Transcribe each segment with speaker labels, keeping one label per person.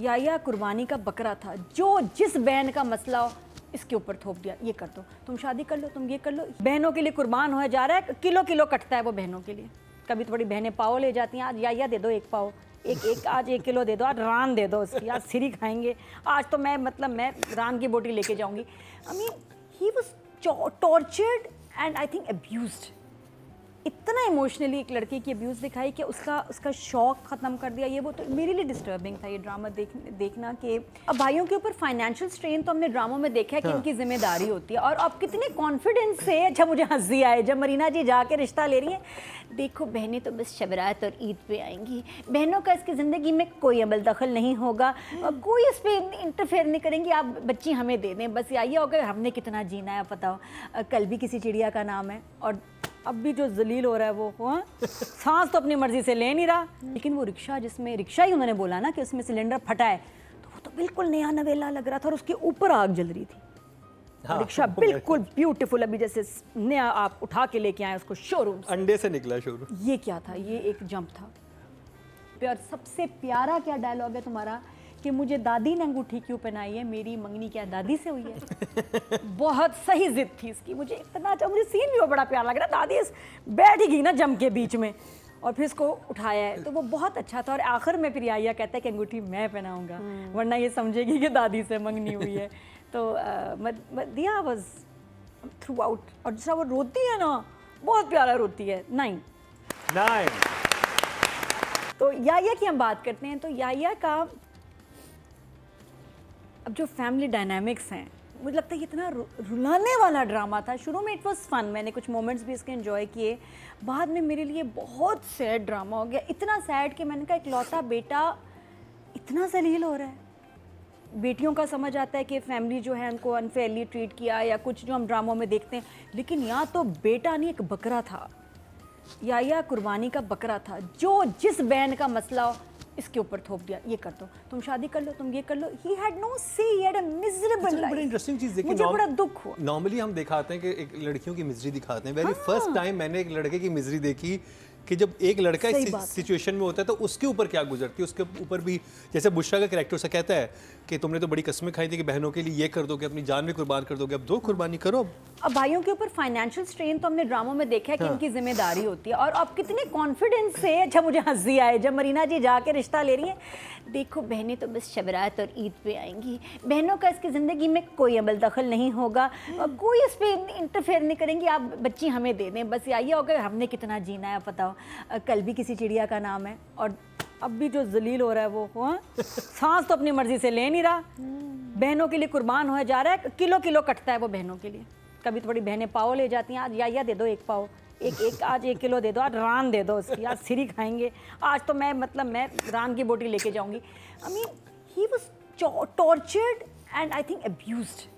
Speaker 1: याया कुर्बानी का बकरा था, जो जिस बहन का मसला हो इसके ऊपर थोप दिया, ये कर दो, तुम शादी कर लो, तुम ये कर लो। बहनों के लिए कुर्बान हो जा रहा है, किलो किलो कटता है वो बहनों के लिए। कभी थोड़ी बहनें पाव ले जाती हैं, आज याया दे दो एक पाव, एक आज 1 किलो दे दो, आज रान दे दो उसकी, आज सिरी खाएंगे, आज तो मैं रान की बोटी लेके जाऊंगी। I mean he was tortured and I think abused. इतना इमोशनली एक लड़के की अब्यूज़ दिखाई कि उसका शौक ख़त्म कर दिया। ये वो तो मेरे लिए डिस्टर्बिंग था ये ड्रामा देखना कि अब भाइयों के ऊपर फाइनेंशियल स्ट्रेन तो हमने ड्रामों में देखा है कि इनकी जिम्मेदारी होती है, और अब कितने कॉन्फिडेंस से, अच्छा मुझे हंसी आए जब मरीना जी जाके रिश्ता ले रही हैं, देखो बहनें तो बस शबरात और ईद पे आएंगी, बहनों का इसकी ज़िंदगी में कोई अमल दखल नहीं होगा, कोई इस पर इंटरफेयर नहीं करेंगी, आप बच्ची हमें दे दें बस, आइए होगा, हमने कितना जीना है पता हो। कल भी किसी चिड़िया का नाम है, और अब भी जो जलील हो रहा है वो सांस तो अपनी मर्जी से ले नहीं रहा। लेकिन वो रिक्शा, जिसमें रिक्शा ही उन्होंने बोला ना कि उसमें सिलेंडर फटा है, तो वो तो बिल्कुल नया नवेला लग रहा था, और उसके ऊपर आग जल रही थी। हाँ, रिक्शा बिल्कुल ब्यूटीफुल, अभी जैसे नया आप उठा के लेके आए उसको शोरूम से,
Speaker 2: अंडे से निकला शोरूम।
Speaker 1: ये क्या था? ये एक जंप था। और सबसे प्यारा क्या डायलॉग है तुम्हारा कि मुझे दादी ने अंगूठी क्यों पहनाई है, मेरी मंगनी क्या दादी से हुई है। बहुत सही जिद थी इसकी, मुझे इतना अच्छा, मुझे सीन भी वो बड़ा प्यारा लग रहा। दादी बैठ ही गई ना जम के बीच में, और फिर इसको उठाया है, तो वो बहुत अच्छा था। और आखिर में फिर याया कहता है कि अंगूठी मैं पहनाऊंगा, वरना ये समझेगी कि दादी से मंगनी हुई है। तो मदिया वाज थ्रू आउट, और दूसरा वो रोती है ना, बहुत प्यारा रोती है। 9 तो याया की हम बात करते हैं, तो याया का अब जो फैमिली डायनामिक्स हैं, मुझे लगता है ये इतना रुलाने वाला ड्रामा था। शुरू में इट वाज फन, मैंने कुछ मोमेंट्स भी इसके एंजॉय किए, बाद में मेरे लिए बहुत सैड ड्रामा हो गया, इतना सैड कि मैंने कहा इकलौता बेटा इतना जलील हो रहा है। बेटियों का समझ आता है कि फैमिली जो है उनको अनफेयरली ट्रीट किया या कुछ जो हम ड्रामों में देखते हैं, लेकिन यहाँ तो बेटा नहीं एक बकरा था। याया कुर्बानी का बकरा था, जो जिस बहन का मसला हो इसके ऊपर थोप दिया, ये कर दो, तुम शादी कर लो, तुम ये कर लो। ही हैड नो से, he had a miserable life.
Speaker 2: बड़ी इंटरेस्टिंग चीज देखी,
Speaker 1: मुझे बड़ा दुख हुआ।
Speaker 2: नॉर्मली हम दिखाते हैं कि एक लड़कियों की मिजरी दिखाते हैं, वेरी फर्स्ट टाइम मैंने एक लड़के की मिजरी देखी कि जब एक लड़का इस सिचुएशन में होता है तो उसके ऊपर क्या गुजरती है। उसके ऊपर भी जैसे बुशरा का कैरेक्टर से कहता है कि तुमने तो बड़ी कस्में खाई थी कि बहनों के लिए ये कर दोगे, अपनी जान भी कुर्बान कर दोगे, अब दो कुर्बानी करो।
Speaker 1: अब भाइयों के ऊपर फाइनेंशियल स्ट्रेन तो हमने ड्रामों में देखा है कि इनकी जिम्मेदारी होती है, और अब कितने कॉन्फिडेंस से, अच्छा मुझे हंसी आए जब मरीना जी जाके रिश्ता ले रही हैं, देखो बहनें तो बस शबरात और ईद पे आएंगी, बहनों का इसकी ज़िंदगी में कोई अमल दखल नहीं होगा, कोई इस पर इंटरफेयर नहीं करेंगी, आप बच्ची हमें दे दें बस, आइए होगा, हमने कितना जीना है पता हो। कल भी किसी चिड़िया का नाम है, और अब भी जो जलील हो रहा है वो सांस तो अपनी मर्जी से ले नहीं रहा। बहनों के लिए कुर्बान हो जा रहा है, किलो किलो कटता है वो बहनों के लिए। कभी थोड़ी बहनें पाव ले जाती हैं, आज याया दे दो एक पाव, एक आज 1 किलो दे दो, आज रान दे दो उसकी, आज सिरी खाएंगे, आज तो मैं रान की बोटी लेके जाऊंगी। I mean he was tortured and I think abused.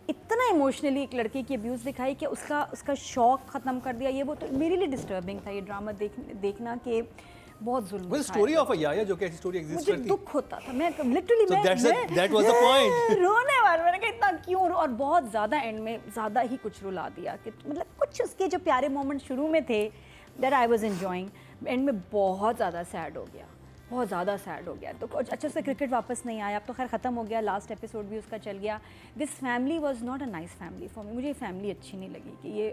Speaker 1: इतना इमोशनली एक लड़के की अब्यूज़ दिखाई कि उसका शौक ख़त्म कर दिया। ये वो तो मेरे लिए डिस्टर्बिंग था ये ड्रामा देखना कि बहुत जुल्म।
Speaker 2: स्टोरी ऑफ अ याया जो कि ऐसी स्टोरी एग्जिस्ट करती है,
Speaker 1: मुझे दुख होता था, मैं literally
Speaker 2: that was the point,
Speaker 1: रोने वाला, मैंने कहा इतना क्यों, और बहुत ज़्यादा एंड में ज़्यादा ही कुछ रुला दिया कि मतलब कुछ उसके जो प्यारे मोमेंट शुरू में थे that I was enjoying, and में बहुत ज़्यादा सैड हो गया, बहुत ज़्यादा सैड हो गया। तो कुछ अच्छे से क्रिकेट वापस नहीं आया, अब तो खैर ख़त्म हो गया, लास्ट एपिसोड भी उसका चल गया। This family was not a nice family for me, मुझे ये फैमिली अच्छी नहीं लगी कि ये,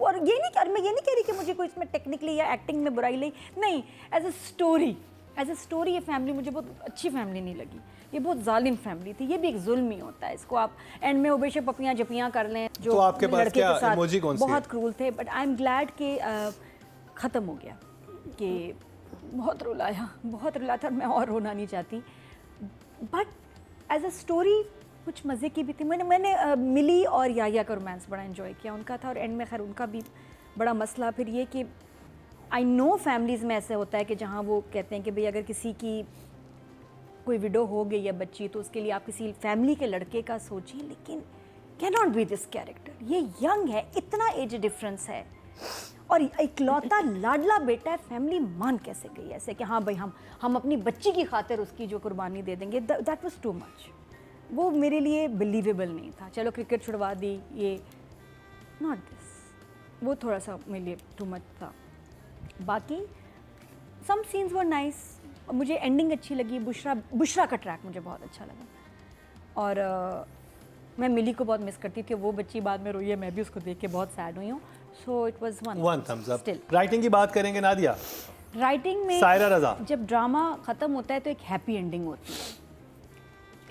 Speaker 1: और ये नहीं, मैं ये नहीं कह रही कि मुझे कोई इसमें टेक्निकली या एक्टिंग में बुराई लगी, नहीं, एज अ स्टोरी ये फैमिली मुझे बहुत अच्छी फैमिली नहीं लगी। ये बहुत जालिम फैमिली थी, ये भी एक जुल्म ही होता है, इसको आप एंड में उबेशे पपियाँ जपियाँ कर लें जो
Speaker 2: तो आपके पास
Speaker 1: लड़के
Speaker 2: क्या
Speaker 1: के साथ
Speaker 2: इमोजी कौन सी है?
Speaker 1: बहुत क्रूल थे, बट आई एम ग्लैड कि ख़त्म हो गया, कि बहुत रुलाया और मैं और रोना नहीं चाहती, बट एज अ स्टोरी कुछ मज़े की भी थी। मैंने मिली और याया का रोमांस बड़ा एंजॉय किया उनका था, और एंड में खैर उनका भी बड़ा मसला फिर ये कि आई नो फैमिलीज़ में ऐसे होता है कि जहाँ वो कहते हैं कि भाई अगर किसी की कोई विडो हो गई है बच्ची, तो उसके लिए आप किसी फैमिली के लड़के का सोचिए, लेकिन can not be this character. ये यंग है, इतना एज डिफरेंस है, और इकलौता लाडला बेटा है, फैमिली मान कैसे गई ऐसे कि हाँ भाई हम अपनी बच्ची की खातिर उसकी जो कुर्बानी दे देंगे, दैट वाज टू मच। वो मेरे लिए बिलीवेबल नहीं था। चलो क्रिकेट छुड़वा दी, ये नॉट दिस, वो थोड़ा सा मेरे लिए टू मच था। बाकी सम सीन्स वर नाइस, और मुझे एंडिंग अच्छी लगी। बुशरा का ट्रैक मुझे बहुत अच्छा लगा। और मैं मिली को बहुत मिस करती थी, वो बच्ची बाद में रोई है, मैं भी उसको देख के बहुत सैड हुई हूँ। So it was one
Speaker 2: thumbs up.
Speaker 1: Still.
Speaker 2: Writing की बात करेंगे नादिया।
Speaker 1: राइटिंग में
Speaker 2: सायरा रज़ा।
Speaker 1: जब ड्रामा ख़त्म होता है तो एक हैप्पी एंडिंग होती है।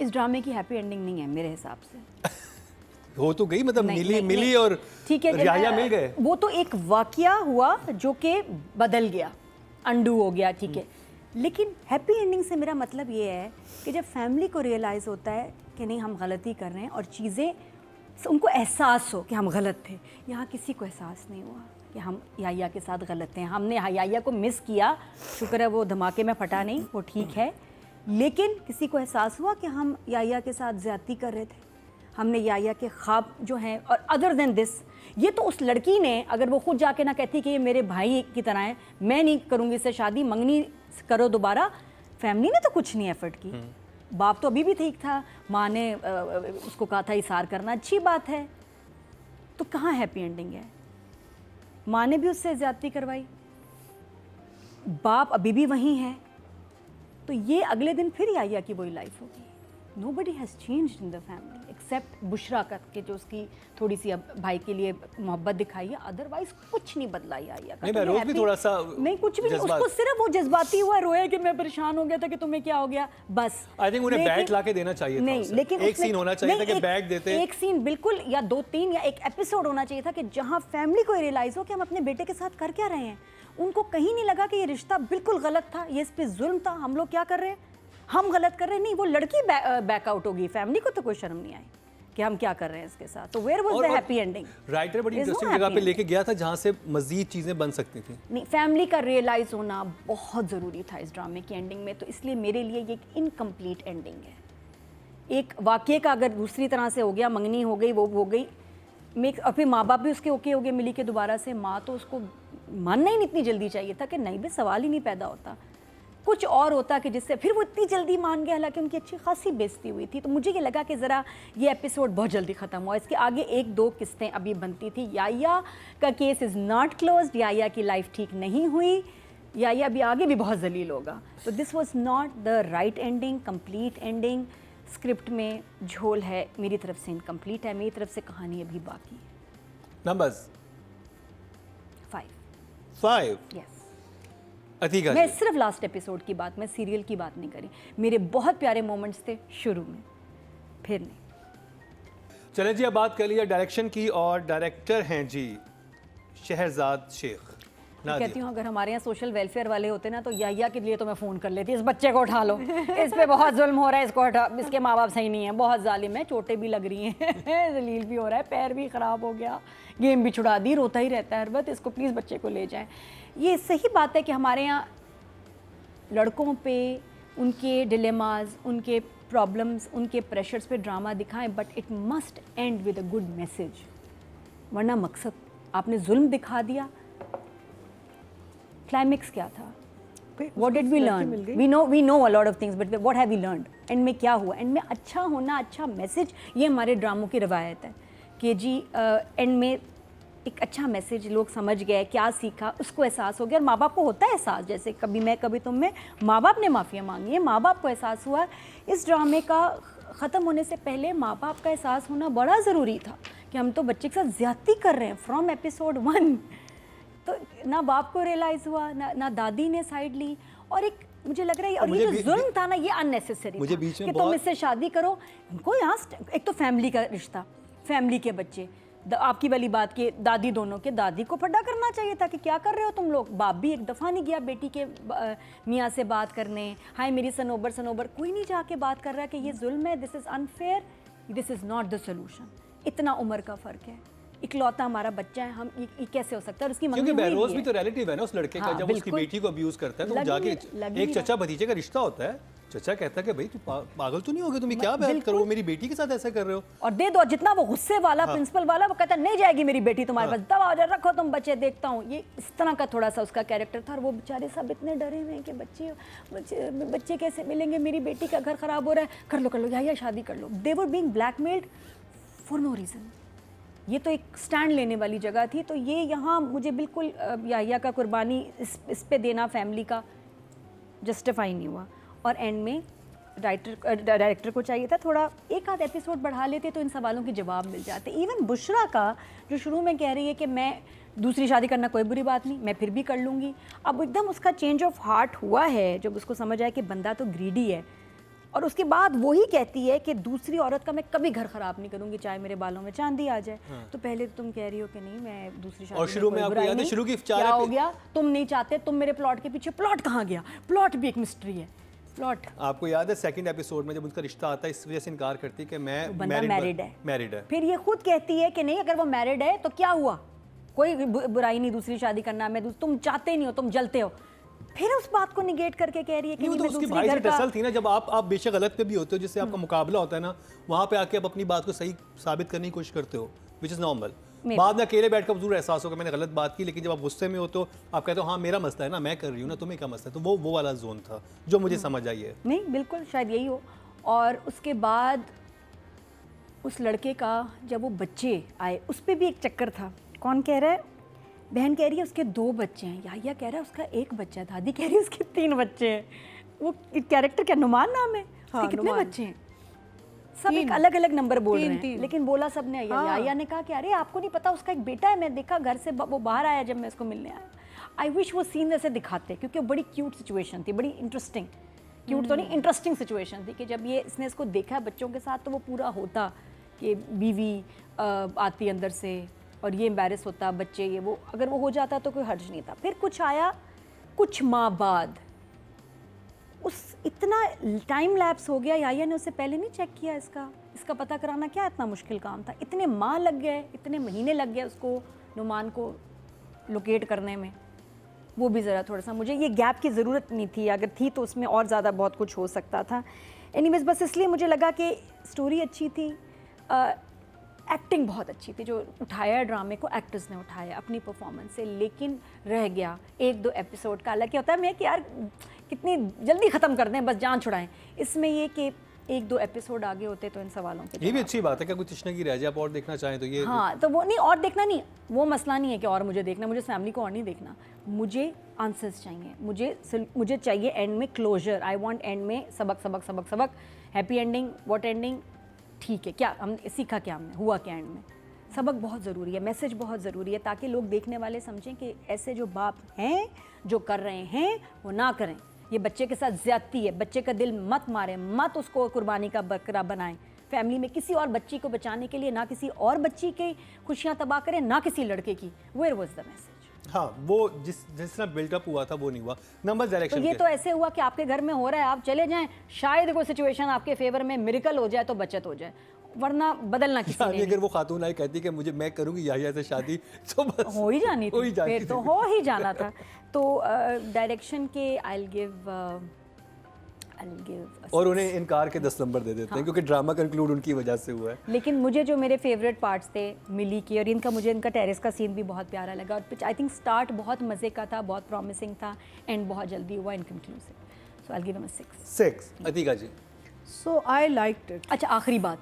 Speaker 1: इस ड्रामे की हैप्पी एंडिंग नहीं है मेरे हिसाब से।
Speaker 2: हो तो गई, मतलब मिली और
Speaker 1: ठीक है,
Speaker 2: रियाया मिल गए।
Speaker 1: वो तो एक वाकया हुआ जो कि बदल गया, अंडू हो गया, ठीक है। लेकिन हैप्पी एंडिंग से मेरा मतलब ये है कि जब फैमिली को रियलाइज़ होता है कि नहीं हम गलती कर रहे हैं और चीज़ें उनको एहसास हो कि हम गलत थे। यहाँ किसी को एहसास नहीं हुआ कि हम याया के साथ गलत हैं। हमने याया को मिस किया, शुक्र है वो धमाके में फटा नहीं, वो ठीक है। लेकिन किसी को एहसास हुआ कि हम याया के साथ ज़्यादती कर रहे थे। हमने याया के ख्वाब जो हैं, और अदर देन दिस, ये तो उस लड़की ने, अगर वो खुद जाके ना कहती कि ये मेरे भाई की तरह है, मैं नहीं करूँगी इससे शादी, मंगनी करो दोबारा, फैमिली ने तो कुछ नहीं एफर्ट की। बाप तो अभी भी ठीक था, माँ ने उसको कहा था इसार करना, अच्छी बात है। तो कहाँ हैप्पी एंडिंग है? माँ ने भी उससे ज़्यादती करवाई, बाप अभी भी वहीं है। तो ये अगले दिन फिर याया की वही लाइफ होगी। Nobody has changed in the family except Bushra का, कि जो उसकी थोड़ी सी अब भाई के लिए मोहब्बत दिखाई है, अदरवाइज कुछ नहीं बदला याया का।
Speaker 2: नहीं, रोज भी थोड़ा सा
Speaker 1: नहीं, कुछ भी नहीं, उसको सिर्फ वो जज्बाती हुआ रोया कि मैं परेशान हो गया था कि तुम्हें क्या हो गया, बस।
Speaker 2: आई थिंक उन्हें बैट ला के देना चाहिए था।
Speaker 1: नहीं, लेकिन
Speaker 2: एक सीन होना चाहिए था कि बैट देते,
Speaker 1: एक सीन बिल्कुल, या 2-3 या एक एपिसोड होना चाहिए था कि जहां फैमिली को रियलाइज हो कि हम अपने बेटे के साथ कर क्या रहे हैं। उनको कहीं नहीं लगा कि ये रिश्ता बिल्कुल गलत था, ये इस पे जुल्म था, हम लोग क्या कर रहे हैं, हम गलत कर रहे हैं। नहीं, वो लड़की बैकआउट होगी, फैमिली को तो कोई शर्म नहीं आई कि हम क्या कर रहे हैं इसके साथ। तो where was the happy ending?
Speaker 2: Writer बड़ी इंटरेस्टिंग जगह पे लेके गया था जहां से मजीद चीजें बन सकती थी।
Speaker 1: नहीं, फैमिली का रियलाइज होना बहुत ज़रूरी था इस ड्रामे की एंडिंग में। तो इसलिए मेरे लिए ये एक इनकम्प्लीट एंडिंग है। एक वाक्य का अगर दूसरी तरह से हो गया, मंगनी हो गई, वो हो गई, और फिर माँ बाप भी उसके ओके हो गए मिली के दोबारा से। माँ तो उसको मानना ही नहीं इतनी जल्दी चाहिए था कि नहीं भाई, सवाल ही नहीं पैदा होता। कुछ और होता कि जिससे फिर वो इतनी जल्दी मान गया, हालांकि उनकी अच्छी खासी बेइज्जती हुई थी। तो मुझे ये लगा कि ज़रा ये एपिसोड बहुत जल्दी ख़त्म हुआ। इसके आगे 1-2 किस्तें अभी बनती थी। याया का केस इज़ नॉट क्लोज्ड, याया की लाइफ ठीक नहीं हुई, याया अभी आगे भी बहुत जलील होगा। तो this was not the right ending, complete ending. Script में झोल है, मेरी तरफ से इनकम्प्लीट है, मेरी तरफ से कहानी अभी बाकी है।
Speaker 2: Numbers
Speaker 1: 5
Speaker 2: yes. अतीका
Speaker 1: मैं सिर्फ लास्ट एपिसोड की बात, मैं सीरियल की बात नहीं करी। मेरे बहुत प्यारे मोमेंट्स थे शुरू में, फिर नहीं।
Speaker 2: चले जी, अब बात कर लिया डायरेक्शन की, और डायरेक्टर हैं जी शहरजाद शेख।
Speaker 1: मैं कहती हूँ अगर हमारे यहाँ सोशल वेलफेयर वाले होते ना तो याया के लिए तो मैं फ़ोन कर लेती, इस बच्चे को उठा लो, इस पे बहुत जुल्म हो रहा है, इसको हटा, इसके माँ बाप सही नहीं है, बहुत जालिम है, चोटें भी लग रही हैं, जलील भी हो रहा है, पैर भी ख़राब हो गया, गेम भी छुड़ा दी, रोता ही रहता है हर वक्त, इसको प्लीज़ बच्चे को ले जाएं। ये सही बात है कि हमारे यहाँ लड़कों पे उनके डिलेमाज, उनके प्रॉब्लम्स, उनके प्रेशर्स पे ड्रामा दिखाएं, but it must and with a good message. वरना मकसद, आपने जुल्म दिखा दिया, क्लाइमेक्स क्या था? What did we learn? We know a lot of things, but what have we learned? And में क्या हुआ? एंड में अच्छा होना, अच्छा मैसेज, ये हमारे ड्रामों की रवायत है कि जी एंड में एक अच्छा मैसेज लोग समझ गए, क्या सीखा, उसको एहसास हो गया। और माँ बाप को होता है एहसास, जैसे कभी मैं कभी तुम में, माँ बाप ने माफ़िया मांगी है, माँ बाप को एहसास हुआ। इस ड्रामे का ख़त्म होने से पहले माँ बाप का एहसास होना बड़ा ज़रूरी था कि हम तो बच्चे के साथ ज़्यादती कर रहे हैं फ्रॉम एपिसोड 1। तो ना बाप को रियलाइज़ हुआ, ना दादी ने साइड ली, और एक मुझे लग रहा है, और ये जो जुल्म था ना, ये अननेसेसरी था कि तुम इससे शादी करो। इनको यहाँ एक तो फैमिली का रिश्ता, फैमिली के बच्चे, आपकी वाली बात के दादी, दोनों के दादी को फड्डा करना चाहिए था कि क्या कर रहे हो तुम लोग। बाप भी एक दफ़ा नहीं गया बेटी के मियाँ से बात करने, हाय मेरी सनोबर सनोबर, कोई नहीं जाके बात कर रहा कि ये जुल्म है, this is unfair, this is not the solution. इतना उम्र का फ़र्क है, इकलौता हमारा बच्चा है, हम ये कैसे हो सकता है? और उसकी
Speaker 2: क्योंकि बहरोज भी तो रिलेटिव है ना उस लड़के का। जब उसकी बेटी को अब्यूज करता है तो जाके एक चचा भतीजे का रिश्ता होता है। चचा कहता है कि भाई तू पागल तो नहीं हो गया, तुम क्या बात करो, वो मेरी बेटी के साथ ऐसा कर रहे हो, और
Speaker 1: दे दो। जितना वो गुस्से वाला प्रिंसिपल वाला, वो कहता नहीं जाएगी मेरी बेटी तुम्हारे पास, दबा हो जाए, रखो तुम बच्चे, देखता हूँ। ये इस तरह का थोड़ा सा उसका कैरेक्टर था। और वो बेचारे सब इतने डरे हुए हैं कि बच्चे कैसे मिलेंगे, मेरी बेटी का घर खराब हो रहा है, कर लो या शादी कर लो। They were being blackmailed for no reason. ये तो एक स्टैंड लेने वाली जगह थी। तो ये यहाँ मुझे बिल्कुल याया का कुर्बानी इस पे देना फैमिली का जस्टिफाई नहीं हुआ। और एंड में डायरेक्टर को चाहिए था थोड़ा एक आध एपिसोड बढ़ा लेते तो इन सवालों के जवाब मिल जाते। इवन बुशरा का जो शुरू में कह रही है कि मैं दूसरी शादी करना कोई बुरी बात नहीं, मैं फिर भी कर लूँगी, अब एकदम उसका चेंज ऑफ हार्ट हुआ है जब उसको समझ आया कि बंदा तो ग्रीडी है। और उसके बाद वही कहती है कि दूसरी औरत का मैं कभी घर खराब नहीं करूंगी चाहे मेरे बालों में चांदी आ जाए। तो पहले तो तुम कह रही हो कि नहीं मैं दूसरी शादी
Speaker 2: और शुरू में आपको याद है शुरू की
Speaker 1: क्या हो गया, तुम नहीं चाहते, तुम मेरे प्लॉट के पीछे, प्लॉट कहाँ गया, प्लॉट भी एक मिस्ट्री है। प्लॉट
Speaker 2: आपको याद है सेकंड एपिसोड में जब उनका रिश्ता आता है इस वजह से इनकार करती है कि मैं मैरिड है।
Speaker 1: फिर ये खुद कहती है कि नहीं अगर वो मैरिड है तो क्या हुआ, कोई बुराई नहीं दूसरी शादी करना, मैं तुम चाहते नहीं हो, तुम जलते हो। फिर उस बात को निगेट करके कह रही है कि
Speaker 2: तो उसकी भाई से टसल थी ना, जब आप बेशक गलत पे भी होते हो जिससे आपका मुकाबला होता है ना, वहां पे आके आप अपनी बात को सही साबित करने की कोशिश करते हो, विच इज नॉर्मल। बाद में अकेले बैठ कर जरूर एहसास होगा मैंने गलत बात की, लेकिन जब आप गुस्से में हो तो आप कहते हो हाँ मेरा मसला है ना, मैं कर रही हूँ ना, तुम्हें क्या मसला है। तो वो वाला जोन था जो मुझे समझ आई है।
Speaker 1: नहीं बिल्कुल शायद यही हो। और उसके बाद उस लड़के का जब वो बच्चे आए उस पर भी एक चक्कर था। कौन कह रहा है, बहन कह रही है उसके 2 बच्चे हैं, या कह रहा है उसका 1 बच्चा है, दादी कह रही है उसके 3 बच्चे हैं। वो कैरेक्टर क्या नुमान नाम है, हाँ, कितने बच्चे हैं, सब एक अलग अलग नंबर बोल रहे हैं, लेकिन बोला सब ने या ने कहा कि अरे आपको नहीं पता उसका एक बेटा है, मैं देखा घर से वो बाहर आया जब मैं उसको मिलने आया। आई विश वो सीन ऐसे दिखाते क्योंकि वो बड़ी क्यूट सिचुएशन थी, बड़ी इंटरेस्टिंग, क्यूट तो नहीं इंटरेस्टिंग सिचुएशन थी कि जब ये इसने इसको देखा बच्चों के साथ तो वो पूरा होता कि बीवी आती अंदर से और ये एम्बैरेस होता बच्चे, ये वो अगर वो हो जाता तो कोई हर्ज नहीं था। फिर कुछ आया कुछ माह बाद, उस इतना टाइम लैप्स हो गया, याया ने उससे पहले नहीं चेक किया इसका पता कराना क्या इतना मुश्किल काम था, इतने माह लग गए, इतने महीने लग गए उसको नुमान को लोकेट करने में। वो भी ज़रा थोड़ा सा मुझे ये गैप की ज़रूरत नहीं थी, अगर थी तो उसमें और ज़्यादा बहुत कुछ हो सकता था। एनीवेज बस इसलिए मुझे लगा कि स्टोरी अच्छी थी, एक्टिंग बहुत अच्छी थी, जो उठाया ड्रामे को एक्टर्स ने उठाया अपनी परफॉर्मेंस से, लेकिन रह गया 1-2 एपिसोड का। हालांकि होता है मैं कि यार कितनी जल्दी ख़त्म कर दें बस जान छुड़ाएं, इसमें ये कि 1-2 एपिसोड आगे होते तो इन सवालों के
Speaker 2: ये भी अच्छी बात है। क्या कुछ तृष्णा की रह जाए, आप और देखना चाहें तो ये
Speaker 1: हाँ, तो वो नहीं और देखना नहीं, वो मसला नहीं है कि और मुझे देखना, मुझे फैमिली को और नहीं देखना, मुझे आंसर्स चाहिए, मुझे चाहिए एंड में क्लोजर। आई वांट एंड में सबक, हैप्पी एंडिंग, व्हाट एंडिंग, ठीक है क्या हम सीखा, क्या हमने हुआ क्या एंड में, सबक बहुत ज़रूरी है, मैसेज बहुत ज़रूरी है, ताकि लोग देखने वाले समझें कि ऐसे जो बाप हैं जो कर रहे हैं वो ना करें। ये बच्चे के साथ ज़्यादती है, बच्चे का दिल मत मारें, मत उसको कुर्बानी का बकरा बनाएं। फैमिली में किसी और बच्ची को बचाने के लिए ना किसी और बच्ची की खुशियां तबाह करें, ना किसी लड़के की। Where was the message?
Speaker 2: हाँ, वो जिस तरह बिल्टअप हुआ था वो नहीं हुआ। नंबर डायरेक्शन
Speaker 1: तो ये तो ऐसे हुआ कि आपके घर में हो रहा है, आप चले जाएं, शायद कोई सिचुएशन आपके फेवर में मिरेकल हो जाए तो बचत हो जाए, वरना बदलना किसी ने।
Speaker 2: अगर वो खातून आई कहती कि मैं करूंगी याहिया से शादी तो बस
Speaker 1: हो ही जानी थी, फिर तो हो ही जाना था। तो डायरेक्शन के आई गिव
Speaker 2: और उन्हें इनकार के 10 नंबर दे देते हैं क्योंकि ड्रामा कंक्लूड उनकी वजह से हुआ है।
Speaker 1: लेकिन मुझे जो मेरे फेवरेट पार्ट्स थे मिली के और इनका टेरेस का सीन भी बहुत प्यारा लगा, और आई थिंक स्टार्ट बहुत मज़े का था, बहुत प्रॉमिसिंग था, एंड बहुत जल्दी हुआ inconclusive, so I will give him a 6।
Speaker 2: Atika ji?
Speaker 3: So I liked it.
Speaker 1: अच्छा आखिरी बात,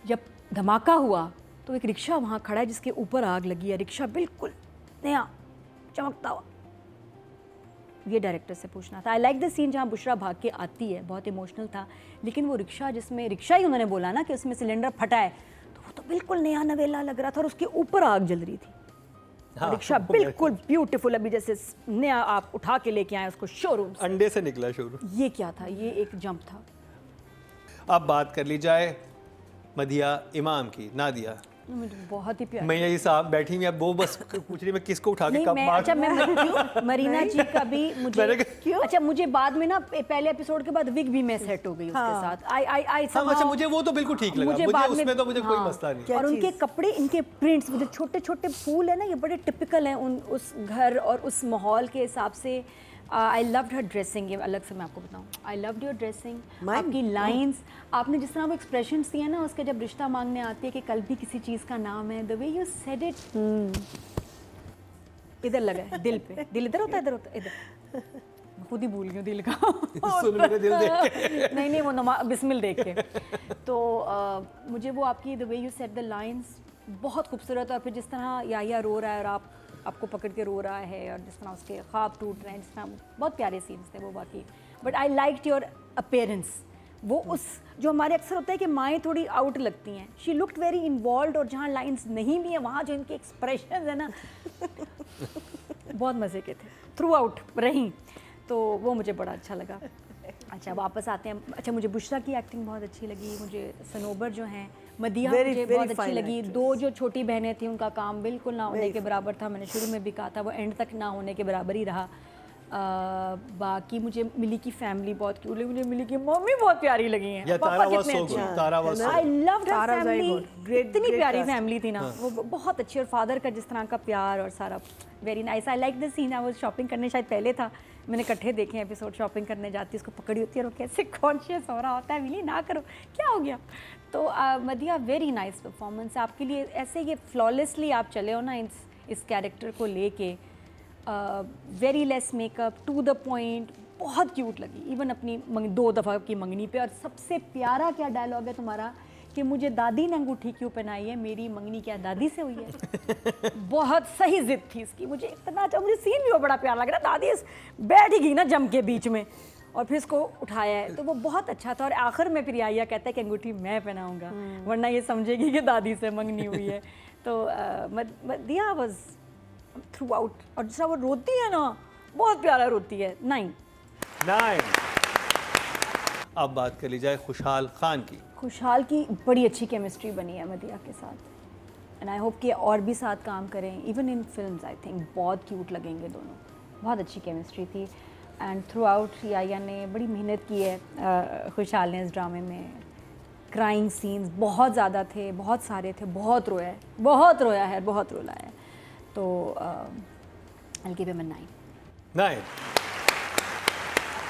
Speaker 1: जब धमाका हुआ तो एक रिक्शा वहाँ खड़ा है जिसके ऊपर आग लगी है, रिक्शा बिल्कुल नया चमकता हुआ, ये डायरेक्टर से पूछना था। आई लाइक द सीन जहाँ बुशरा भाग के आती है, बहुत इमोशनल था, लेकिन वो रिक्शा जिसमें रिक्शा ही उन्होंने बोला ना कि उसमें सिलेंडर फटा है, तो वो तो बिल्कुल नया नवेला लग रहा था और उसके ऊपर आग जल रही थी। हाँ, रिक्शा बिल्कुल ब्यूटीफुल, अभी जैसे नया आप उठा के लेके आए उसको शोरूम से,
Speaker 2: अंडे से निकला शोरूम।
Speaker 1: ये क्या था, ये एक जंप था।
Speaker 2: अब बात कर ली जाए मदिया इमाम की, नादिया।
Speaker 1: मुझे बहुत ही प्यार।
Speaker 2: मैया जी साहब बैठी हुई, अब वो बस पूछ रही मैं किसको उठा के कब मार।
Speaker 1: अच्छा मैं मरीना जी का भी मुझे क्यों? अच्छा मुझे बाद में ना पहले एपिसोड के बाद विग भी मैं सेट हो गई उसके साथ। आई
Speaker 2: अच्छा मुझे वो तो बिल्कुल ठीक लगा, मुझे उसमें तो मुझे कोई मसला नहीं।
Speaker 1: और उनके कपड़े, इनके प्रिंट्स, मुझे छोटे छोटे फूल है ना, ये बड़े टिपिकल हैं उस घर और उस माहौल के हिसाब से। आई लव्ड हर ड्रेसिंग, ये अलग से मैं आपको बताऊं, आई लव्ड योर ड्रेसिंग, आपकी लाइंस, आपने जिस तरह वो एक्सप्रेशंस दिए ना उसके जब रिश्ता मांगने आती है कि कल भी किसी चीज़ का नाम है, the way you said it, इधर लगा है दिल पे, दिल इधर होता है, इधर होता है, इधर खुद ही भूल गई दिल का
Speaker 2: सुन मेरे दिल देख के।
Speaker 1: नहीं वो बिस्मिल देख के। तो मुझे वो आपकी the way you said the lines बहुत खूबसूरत, और फिर जिस तरह याहिया रो रहा है और आपको पकड़ के रो रहा है, और जिस तरह उसके ख्वाब टूट रहे हैं, जिस तरह बहुत प्यारे सीन्स थे वो, बाकी but I like your appearance. वो उस जो हमारे अक्सर होता है कि माएँ थोड़ी आउट लगती हैं, शी लुक्ड वेरी इन्वॉल्व, और जहाँ लाइंस नहीं भी हैं वहाँ जो इनके एक्सप्रेशन है ना बहुत मज़े के थे, थ्रू आउट रहीं, तो वो मुझे बड़ा अच्छा लगा। अच्छा वापस आते हैं। अच्छा मुझे बुशरा की एक्टिंग बहुत अच्छी लगी, मुझे सनोबर जो हैं, मदिया मुझे बहुत अच्छी लगी। दो जो छोटी बहनें थी उनका काम बिल्कुल ना होने के बराबर था, मैंने शुरू में भी कहा था, वो एंड तक ना होने के बराबर ही रहा। बाकी मुझे मिली की फैमिली बहुत क्यूट लगी, मुझे मिली की मम्मी बहुत प्यारी लगी हैं।
Speaker 2: या Tara was so good, Tara was so,
Speaker 1: I loved her
Speaker 3: Tara was very
Speaker 1: family,
Speaker 3: good. Great-
Speaker 1: इतनी
Speaker 3: great
Speaker 1: प्यारी
Speaker 3: cast.
Speaker 1: फैमिली थी ना, वो बहुत अच्छी, और फादर का जिस तरह का प्यार और सारा very nice. I like the scene. I was shopping करने शायद पहले था, मैंने इकट्ठे देखे एपिसोड, शॉपिंग करने जाती है, उसको पकड़ी होती है और वो कैसे कॉन्शियस हो रहा होता है, मिली ना करो क्या हो गया। तो मदिया वेरी नाइस परफॉर्मेंस आपके लिए, ऐसे ये फ्लॉलेसली आप चले हो ना इस कैरेक्टर को लेके, very less makeup, to the point, बहुत क्यूट लगी। इवन अपनी 2 दफ़ा की मंगनी पे, और सबसे प्यारा क्या डायलॉग है तुम्हारा कि मुझे दादी ने अंगूठी क्यों पहनाई है, मेरी मंगनी क्या दादी से हुई है। बहुत सही जिद थी इसकी, मुझे इतना अच्छा, मुझे सीन भी वो बड़ा प्यारा लग रहा, दादी बैठ ही गई ना जम के बीच में और फिर इसको उठाया है, तो वो बहुत अच्छा था। और आखिर में फिर आया कहता है कि अंगूठी मैं पहनाऊंगा, वरना ये समझेगी कि दादी से मंगनी हुई है। तो मदिया वाज थ्रू आउट, और दूसरा वो रोती है ना, बहुत प्यारा रोती है। 9
Speaker 2: अब बात कर ली जाए खुशहाल खान की।
Speaker 1: खुशहाल की बड़ी अच्छी केमिस्ट्री बनी है मदिया के साथ, एंड आई होप कि और भी साथ काम करें, even in films. I think बहुत क्यूट लगेंगे दोनों, बहुत अच्छी केमिस्ट्री थी। एंड थ्रू आउट याया ने बड़ी मेहनत की है खुशहाल ने इस ड्रामे में। क्राइंग सीन्स बहुत ज़्यादा थे, बहुत सारे थे, बहुत रोया है, बहुत रोया है, बहुत रोला है। तो I'll give him a 9.
Speaker 2: 9